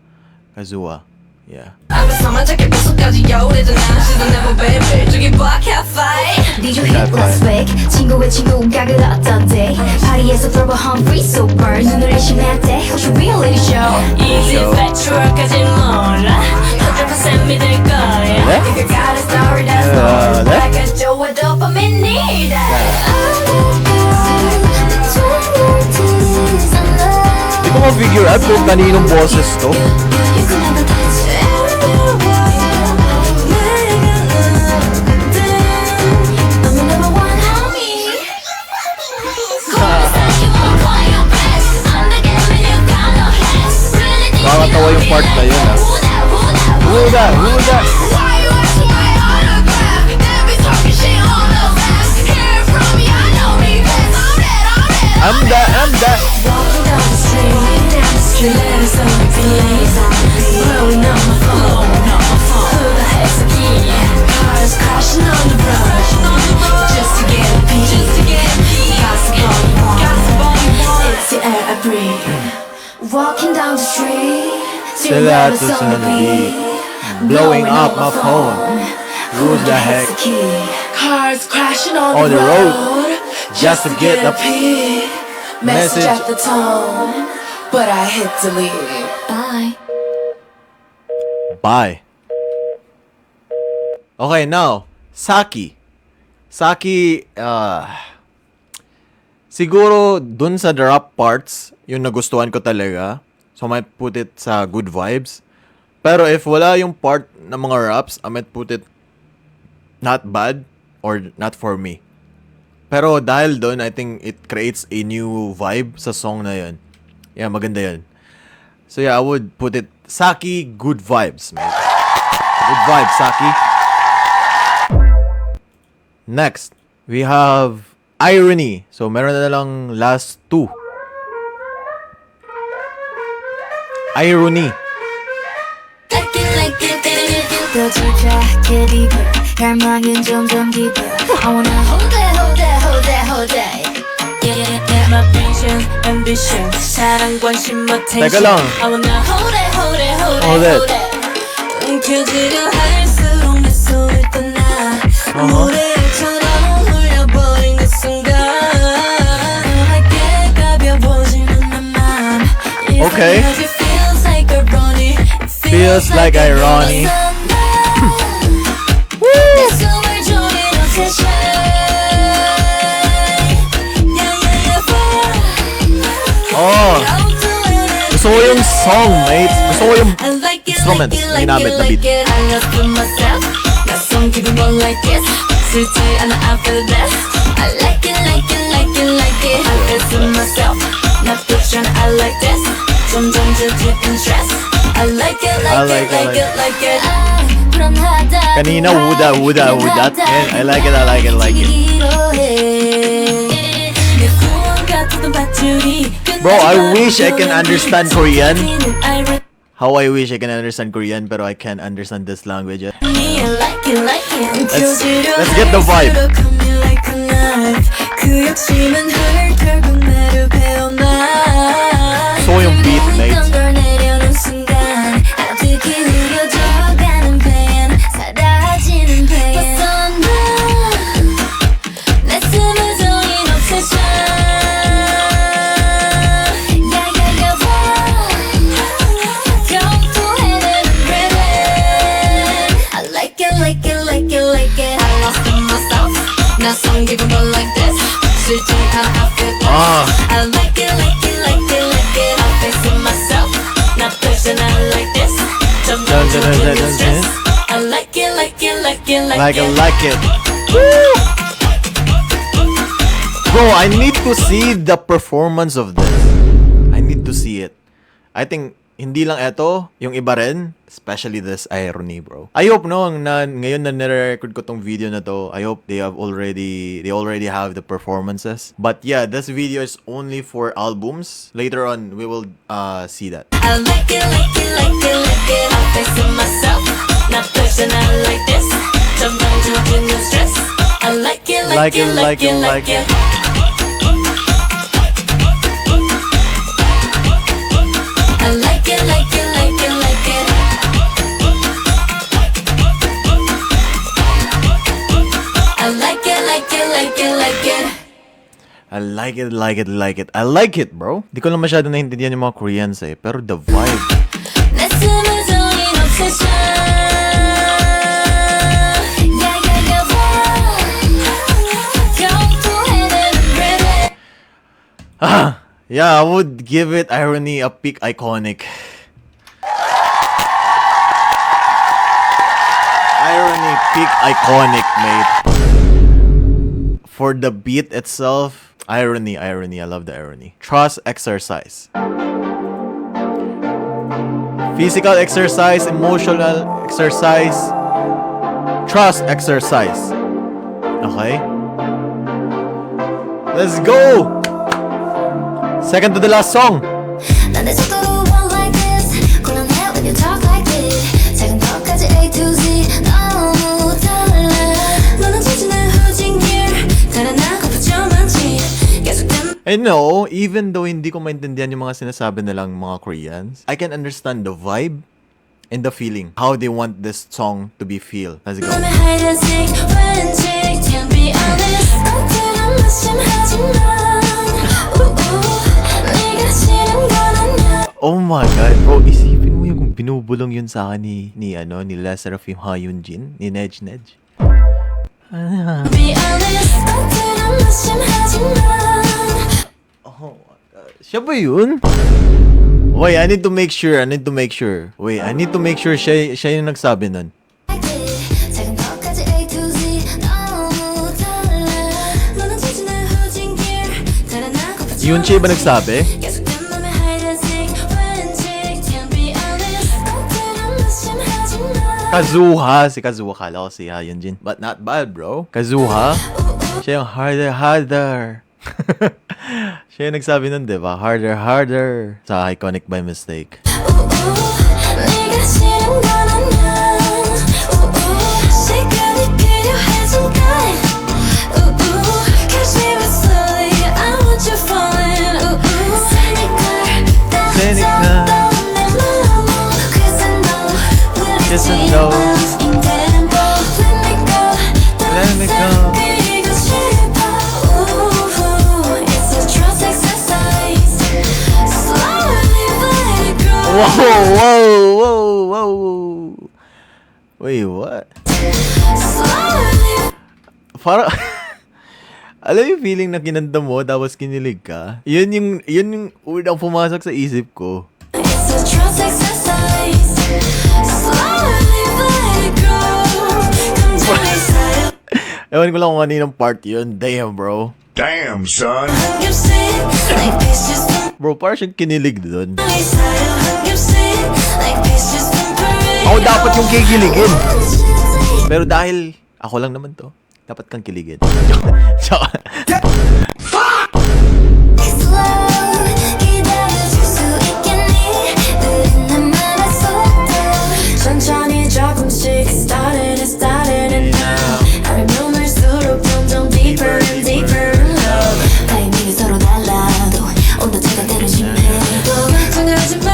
Yeah. 앞에서만 자기 뱃속까지 여우래잖아. She's a never baby. 저기 봐, catfight. Did you hit last week? 친구의 친구가 그랬던데 파리에서 throw a Humphrey super 눈을 의심했대 혹시 reality show Easy factual까지 몰라. 100% 믿을 거야. If you got a story that's more like a Joe with dopamine need Di ko ma-figure out kung kaninong boses to. Nakakatawa yung part na yun ah. Who that? Who that? Why you ask my autograph? They be talking shit on the left. Hear it from me, I know me best. I'm dead. I'm that. Walking down the street, letters on the beat, blowing on my phone. Who the heck's the key? Cars crashing on the road, just to get a piece. Gossip all you want. It's the air I breathe. Walking down the street, Still letters on the beat, blowing up my phone. Who's the heck? Cars crashing On the road, just to get a P. Message message. at the tone, but I hit delete. Bye Bye. Okay, now, Saki. Saki, siguro dun sa drop parts, yung nagustuhan ko talaga. So, I might put it sa good vibes. Pero if wala yung part ng mga raps, I might put it not bad or not for me. Pero dahil doon, I think it creates a new vibe sa song na yun. Yeah, maganda yun. So yeah, I would put it Saki, good vibes, man. Good vibes, Saki. Next, we have Irony. So meron na lang last two. Irony. 더 집착해 deeper 갈망은 점점 deeper I wanna hold that Yeah, my vision, ambition, 사랑, 관심, attention. Teka lang. I wanna hold Hold it. it. 움켜쥐려 할수록 내 손을 떠나 모래처럼 흘려버린 그 순간 너에게 가벼워지는 내 맘. Okay. It feels like irony. It Feels like irony. 내 숨을 조리는 세상. Oh, gusto ko yung song, mate. Gusto ko yung instruments na ginamit na beat. Kanina, who that. And I like it. Bro, I wish I can understand Korean. How I wish I can understand Korean, pero I can't understand this language. Let's get the vibe. So yung beat, mate. I like it, I face it myself. Not personal like this. 점점 Like it. Woo! Bro, I need to see the performance of this. I need to see it. I think hindi lang ito, yung iba rin, especially this irony, bro. I hope ngayon na nire-record ko tong video na to, I hope they already have the performances. But yeah, this video is only for albums. Later on, we will see that. I like it. I'm facing myself, not personal like this. Jump down to no stress. I like it. I like it. I like it, bro. Di ko lang masyado naintindihan yung mga Koreans eh. Pero the vibe. 내 숨을 돌린 obsession. Go to heaven and breathe it. Yeah, I would give it irony a peak iconic. Irony peak iconic, mate. For the beat itself, irony. I love the irony. Trust exercise. Physical exercise, emotional exercise, trust exercise. Okay? Let's go! Second to the last song. 난 내 속도로 walk like this 곤란해 when you talk like this 작은 것까지 A to Z 너무 달라 너는 지지는 후진 gear 다른 나고 부정한지 계속된 I know, even though hindi ko maintindihan yung mga sinasabi nilang mga Koreans, I can understand the vibe and the feeling. How they want this song to be feel. Let's go. 맘에 hide and seek 왠지 can't be honest 어때는 무심하지만 네가 싫은 건 아니야 Oh my god, bro, isipin mo yung kung binubulong yun sa akin ni La Seraphim Hyunjin, ni Nej. be honest 어때는 무심하지만 Oh my god. Siya ba yun? Wait, I need to make sure. Wait, I need to make sure siya yung nagsabi nun. 작은 것까지 A to Z 너무 달라 너는 지지는 후진 gear 다른 나고 Yun siya ba nagsabi? 계속된 맘에 hide and seek 왠지 can't be honest 어때는 무심하지만 Kazuha. Si Kazuha. Kala ko si Hyunjin. But not bad, bro. Kazuha. Siya yung harder. Siya yung nagsabi nun, diba? Harder. Sa Iconic by Mistake. 네가 싫은 건 아니야 시간이 필요해 잠깐 Catch me but slowly I want you falling Cynical. Cause I know we'll be Yes, I seeing know. us in tempo Let me go 그리고 싶어 It's a trust exercise Slowly let it go Whoa. Wait, what? Slowly Parang, alam yung feeling na kinanta mo tapos kinilig ka? Yun yung unang pumasok sa isip ko. It's a trust exercise Slowly let it go 감정이 쌓여 Ewan ko lang kung kaninang part yun. Damn, bro. Damn, son. 한 겹씩 Like this just don't Bro, parang siyang kinilig dun. 쌓여 한 겹씩 Like this just don't parade Ako dapat yung kikiligin. Pero dahil ako lang naman to, dapat kang kiligin. Tsaka, Slow 기다려줄 수 있겠니 느린 내 맘의 속도 천천히 조금씩 Started and now 알면 알수록 점점 deeper and deeper love 타이밍이 서로 달라도 온도차가 때론 심해도 걱정하지 마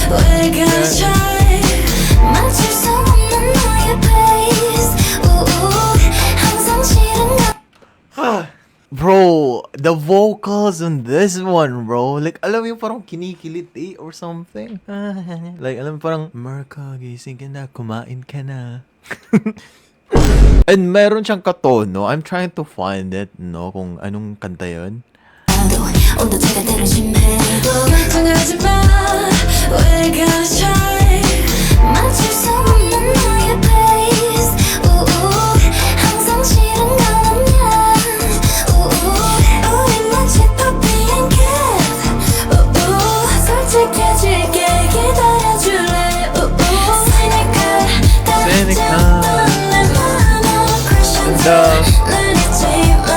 We're gonna try 맞출 수 없는 너의 pace 항상 싫은 건 bro, the vocals on this one, bro. Like, alam mo yung parang kinikiliti or something. Like, alam mo parang, Merka, gising ka na, kumain ka na. And meron siyang katono. I'm trying to find it, no? Kung anong kanta yun. 온도차가 때론 심해도 걱정하지 마 We're gonna try 맞출 수 없는 너의 pace the 느리지만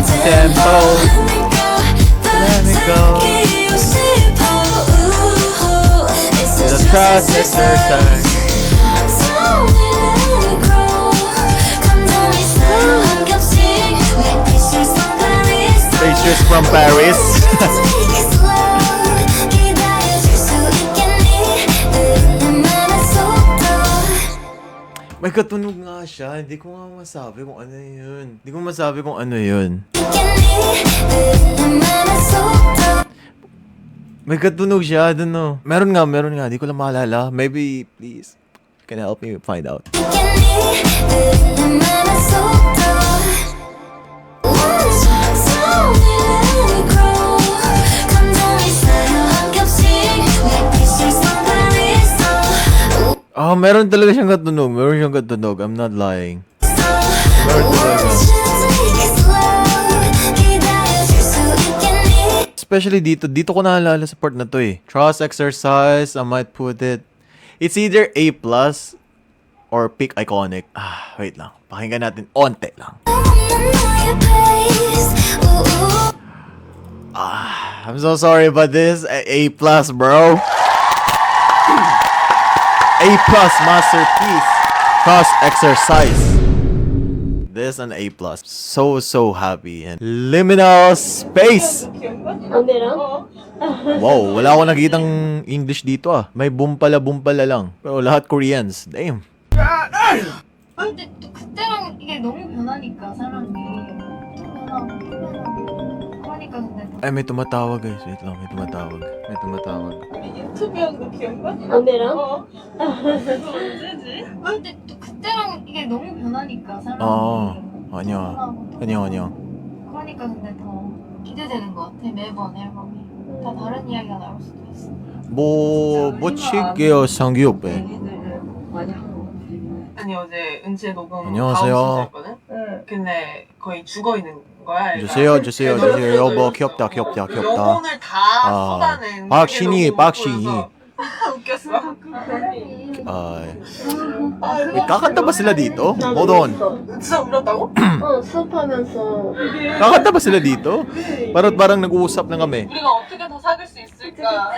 이제 tempo. 하니까 Let me go. 닿기고 싶어 It's The a trust exercise. So let it grow 감정이 쌓여 한 겹씩 내 pictures from Paris Pictures from Paris. Take it slow 기다려줄 수 있겠니 느린 내 맘의 속도 May katunog nga siya. Hindi ko nga masabi kung ano yun. Hindi ko masabi kung ano yun. May katunog siya. I don't know. Meron nga. Hindi ko lang maalala. Maybe, please, can you help me find out? Ah, meron talaga siyang katunog. I'm not lying. Meron talaga. Especially dito ko naalala sa part na to eh. Trust exercise, I might put it. It's either A+, or Peak Iconic. Ah, wait lang. Pakinggan natin. Onte lang. I'm so sorry about this. A+, bro. A+ masterpiece. Trust exercise. This an A+. So happy. And liminal space. Wow, wala akong nakitang English dito ah. May bumpala lang. Pero lahat Koreans. Damn. 근데 또 그때랑 이게 너무 변하니까 사람이 또 변하고 그러니까 근데 더 Ay, may tumatawag guys. Wait lang, may tumatawag. 유튜브한 거 기억나? 언니랑? 언제지? 근데 또 그때랑 이게 너무 변하니까 사람이 아니야. 변하고 아니야. 그러니까 근데 더 기대되는 것 같아 매번 앨범이 다 다른 이야기가 나올 수도 있어 뭐 칠게요, 상규 오빠. 많이 한 거. 아니 어제 은채 녹음 안녕하세요. 다음 했거든? 근데 거의 죽어 있는 거야. 얘가. 주세요. 여보, 귀엽다. 영혼을 다 아, 쏟아낸. 박신이. 그게 너무 웃겨서. 웃겼어. Kakanta ba sila dito? Hold on. 진짜 울었다고? 수업하면서 Kakanta ba sila dito? Parang nag-uusap lang kami. 우리가 어떻게 더 사귈 수 있을까?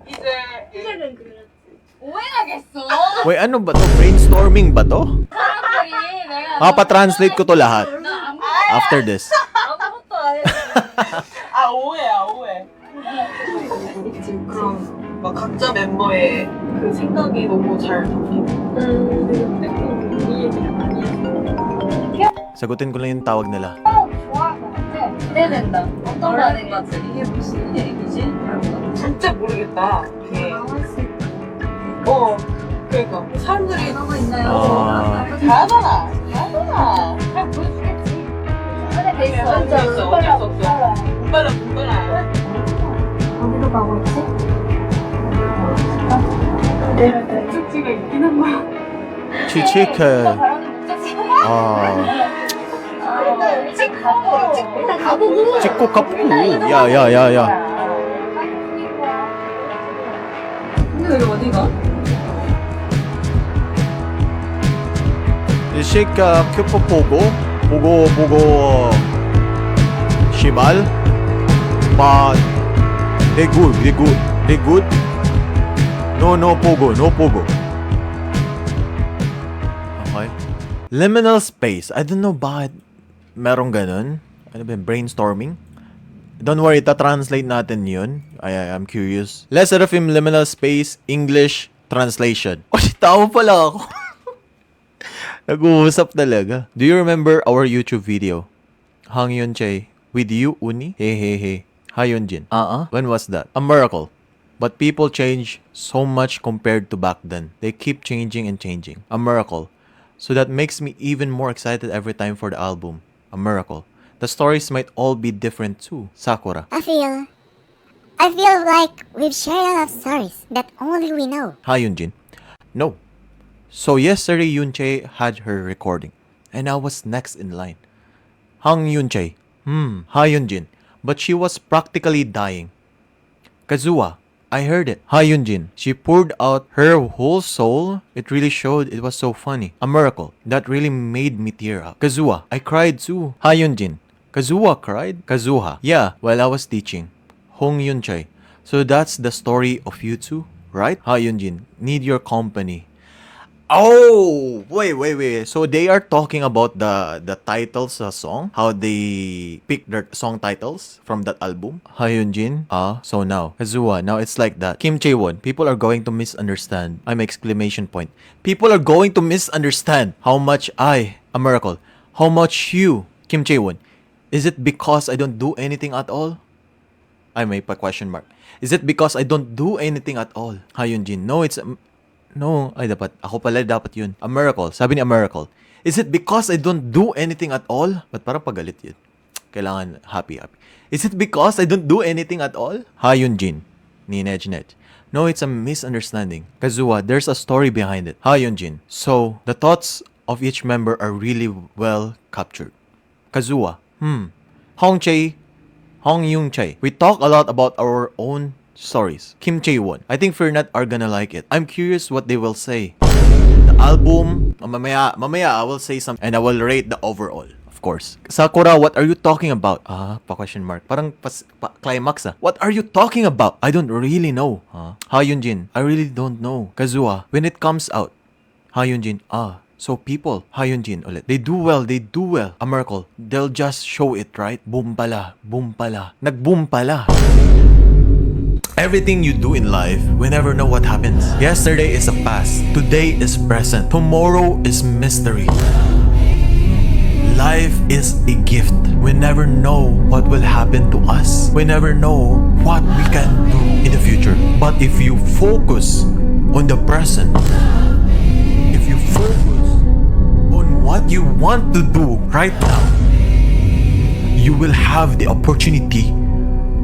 이제 오해하겠어 Wait, ano ba to? Brainstorming ba to? 사람들이 내가 Pa-translate ko to lahat. After this. 아무것도 안 했어 아 오해. 그럼 막 각자 멤버의 그 생각이 너무 잘 담긴. Sagutin ko lang yung tawag nila. 좋아할 것 같아 기대된다 어떤 반응이지 이게 무슨 얘기지? 진짜 모르겠다. 그게 그러니까 사람들이 그런 거 있나요? 잘하잖아. 잘 보여주겠지 안에 돼 있어 어쩔 수 없어. 못 빨라. 어디로 가고 있지? 목적지가 있긴 한 거야. 치치크. 바라는 목적지 일단 가보고 찍고 가쁘고. 야. 근데 여기 어디가? Shika 큐포 보고 시발 but they good no pogo okay. Liminal space, I don't know bakit merong ganun. Ano ba yun? Brainstorming. Don't worry, ta-translate natin yun. I'm curious. Let's Seraphim liminal space English translation. Oh, tama pala ako. Nag-uusap talaga. Do you remember our YouTube video? Hang Yun-chae with you, Uni? Hey. Ha Yun-jin. When was that? A miracle. But people change so much compared to back then. They keep changing and changing. A miracle. So that makes me even more excited every time for the album. A miracle. The stories might all be different too. Sakura. I feel like we've shared a lot of stories that only we know. Ha Yun-jin. No. So yesterday Yun-chae had her recording. And I was next in line. Hang Yun-chae. Ha Yun-jin. But she was practically dying. Kazuha. I heard it. Ha Yunjin. She poured out her whole soul. It really showed. It was so funny. A miracle. That really made me tear up. Kazuha. I cried too. Ha Yunjin. Kazuha cried? Kazuha. Yeah, while I was teaching. Hong Yunchae. So that's the story of you two, right? Ha Yunjin. Need your company. Oh, wait. So they are talking about the titles sa song, how they pick their song titles from that album. Ha Hyunjin. So now Kazuha. Now it's like that. Kim Chae-won. People are going to misunderstand. I'm exclamation point. People are going to misunderstand how much I, a miracle, how much you, Kim Chae-won. Is it because I don't do anything at all? I may pa question mark. Is it because I don't do anything at all? Ha Hyunjin. No, it's no, ay dapat. Ako pala dapat yun. A miracle. Sabi ni a miracle. Is it because I don't do anything at all? Ba't parang pagalit yun? Kailangan happy. Is it because I don't do anything at all? Ha Yunjin. Ni Nejnet. No, it's a misunderstanding. Kazuha, there's a story behind it. Ha Yunjin. So, the thoughts of each member are really well captured. Kazuha. Hong Yung-chae. We talk a lot about our own stories. Kim Chae-won. I think Fernat are gonna like it. I'm curious what they will say. The album, mamaya I will say some and I will rate the overall. Of course. Sakura, what are you talking about? Pa question mark. Parang climax What are you talking about? I don't really know. Ha Yunjin. I really don't know. Kazuha, when it comes out. Ha Yunjin. So people, Ha Yunjin ulit. They do well. A miracle. They'll just show it, right? Boom pala. Nag-boom pala. Everything you do in life, we never know what happens. Yesterday is a past. Today is present. Tomorrow is mystery. Life is a gift. We never know what will happen to us. We never know what we can do in the future. But if you focus on the present, if you focus on what you want to do right now, you will have the opportunity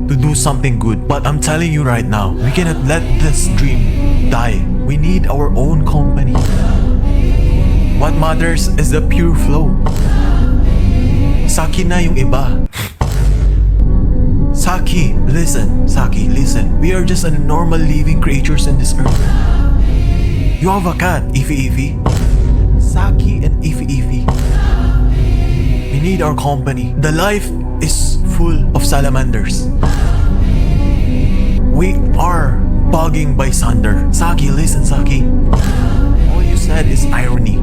to do something good. But I'm telling you right now, we cannot let this dream die. We need our own company. What matters is the pure flow. Saki na yung iba. Saki, listen. We are just a normal living creatures in this earth. You have a cat, Ify. Saki and Ify. We need our company. The life is full of salamanders. We are bugging by Sander. Saki, listen, Saki. All you said is irony.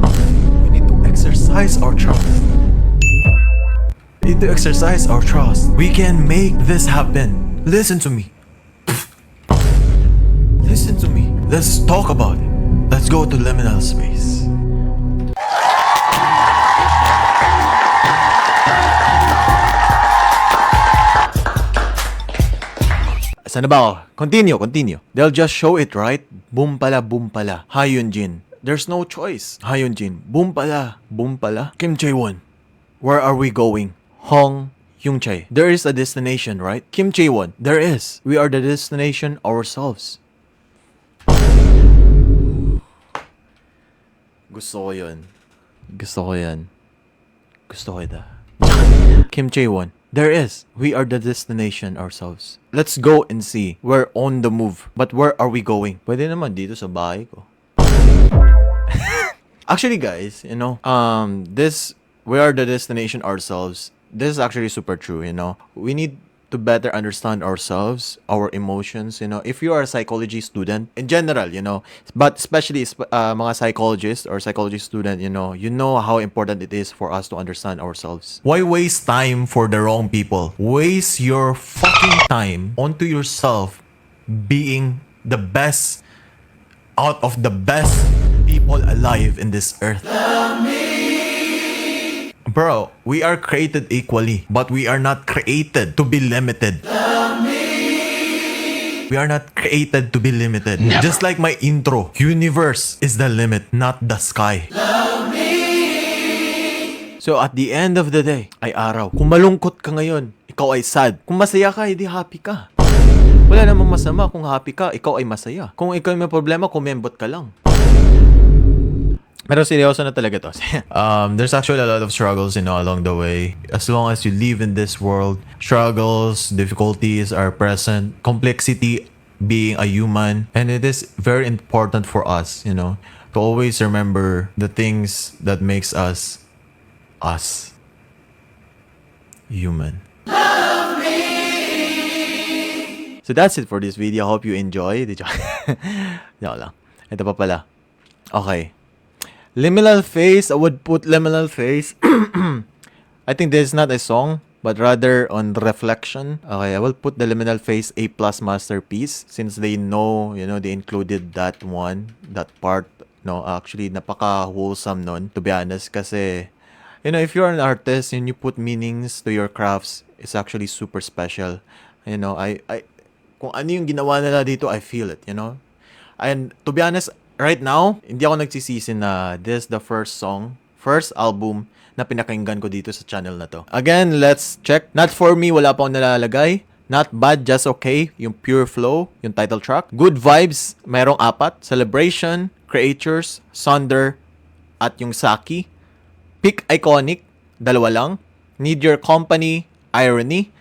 We need to exercise our trust. We can make this happen. Listen to me. Let's talk about it. Let's go to liminal space. Sana ba ako? Continue. They'll just show it, right? Boom pala. Ha Yunjin. There's no choice. Ha Yunjin. Boom pala. Kim Chae-won. Where are we going? Hong Yung-chae. There is a destination, right? Kim Chae-won. There is. We are the destination ourselves. Gusto ko yun. Kim Chae-won. There is. We are the destination ourselves. Let's go and see. We're on the move. But where are we going? Pwede naman dito sa bahay ko. Actually, guys, this, we are the destination ourselves. This is actually super true, We need to better understand ourselves, our emotions, If you are a psychology student, in general, but especially mga psychologists or psychology student, you know how important it is for us to understand ourselves. Why waste time for the wrong people? Waste your fucking time onto yourself being the best out of the best people alive in this earth. Bro, we are created equally, but we are not created to be limited. We are not created to be limited. Never. Just like my intro, universe is the limit, not the sky. So at the end of the day, ay araw. Kung malungkot ka ngayon, ikaw ay sad. Kung masaya ka, hindi happy ka. Wala namang masama kung happy ka, ikaw ay masaya. Kung ikaw may problema, kumembot ka lang. Pero seryoso na talaga to. There's actually a lot of struggles, along the way. As long as you live in this world, struggles, difficulties are present. Complexity being a human. And it is very important for us, you know, to always remember the things that makes us us. Human. So that's it for this video. Hope you enjoy. Joke lang. Ito pa pala. Okay. Liminal Phase. I would put Liminal Phase. I think this is not a song, but rather on reflection. Okay, I will put the Liminal Phase A+ masterpiece since they know, you know, they included that one, that part. No, actually, napaka-wholesome nun, to be honest. Kasi, you know, if you're an artist and you put meanings to your crafts, it's actually super special. You know, I kung ano yung ginawa nila dito, I feel it, you know? And to be honest, right now, hindi ako nagsisisi na this is the first album na pinakinggan ko dito sa channel na to. Again, let's check. Not For Me, wala pa akong nalalagay. Not Bad, Just Okay, yung Pure Flow, yung title track. Good Vibes, mayroong 4. Celebration, Creatures, Sunder, at yung Saki. Pick Iconic, 2 lang. Need Your Company, Irony.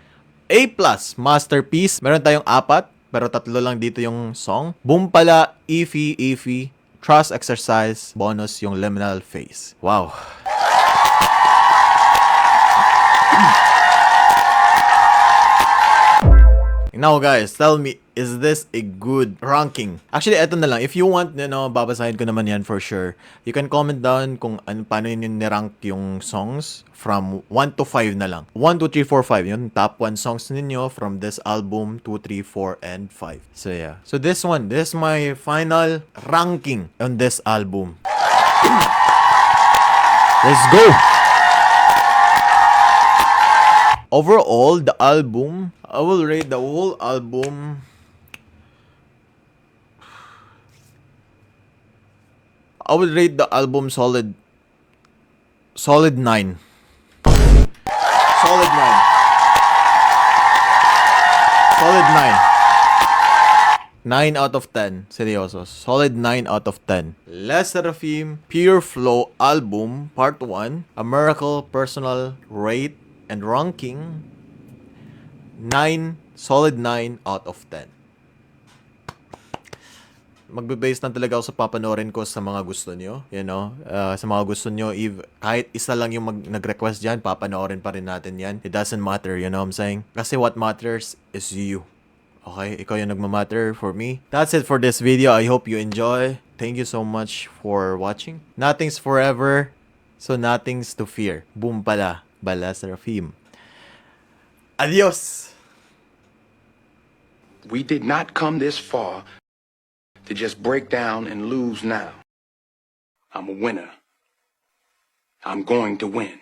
A+, Masterpiece, meron tayong 4, pero 3 lang dito yung song. Boom pala, Ify, Trust Exercise, bonus yung Liminal Phase. Wow. Now guys, tell me, is this a good ranking? Actually, eto na lang. If you want, you know, babasahin ko naman yan for sure. You can comment down kung paano yun yung nirank yung songs from 1 to 5 na lang. 1, 2, 3, 4, 5. Yun, top 1 songs ninyo from this album, 2, 3, 4, and 5. So yeah. So this is my final ranking on this album. Let's go! Overall, the album, I will rate the whole album. I would rate the album solid 9. Solid 9. 9 out of 10. Seryoso. Solid 9 out of 10. Les Seraphim Pure Flow Album Part 1. A Miracle Personal Rate and ranking 9, solid 9 out of 10. Magbe-base lang talaga ako sa papanorin ko sa mga gusto nyo, you know, sa mga gusto nyo, kahit isa lang yung nag-request dyan, papanoorin pa rin natin yan. It doesn't matter, you know what I'm saying? Kasi what matters is you. Okay? Ikaw yung nagmamatter for me. That's it for this video. I hope you enjoy. Thank you so much for watching. Nothing's forever, so nothing's to fear. Boom pala. Bala Seraphim. Adios! We did not come this far to just break down and lose now. I'm a winner. I'm going to win.